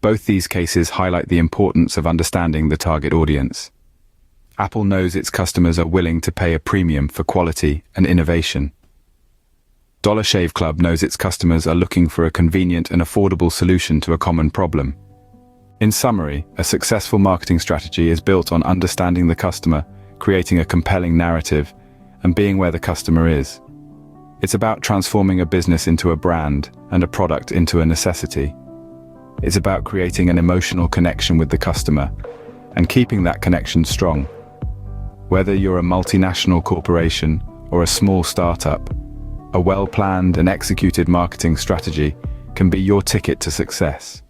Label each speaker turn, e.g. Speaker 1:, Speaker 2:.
Speaker 1: Both these cases highlight the importance of understanding the target audience. Apple knows its customers are willing to pay a premium for quality and innovation. Dollar Shave Club knows its customers are looking for a convenient and affordable solution to a common problem. In summary, a successful marketing strategy is built on understanding the customer, creating a compelling narrative, and being where the customer is. It's about transforming a business into a brand and a product into a necessity. It's about creating an emotional connection with the customer and keeping that connection strong. Whether you're a multinational corporation or a small startup, a well-planned and executed marketing strategy can be your ticket to success.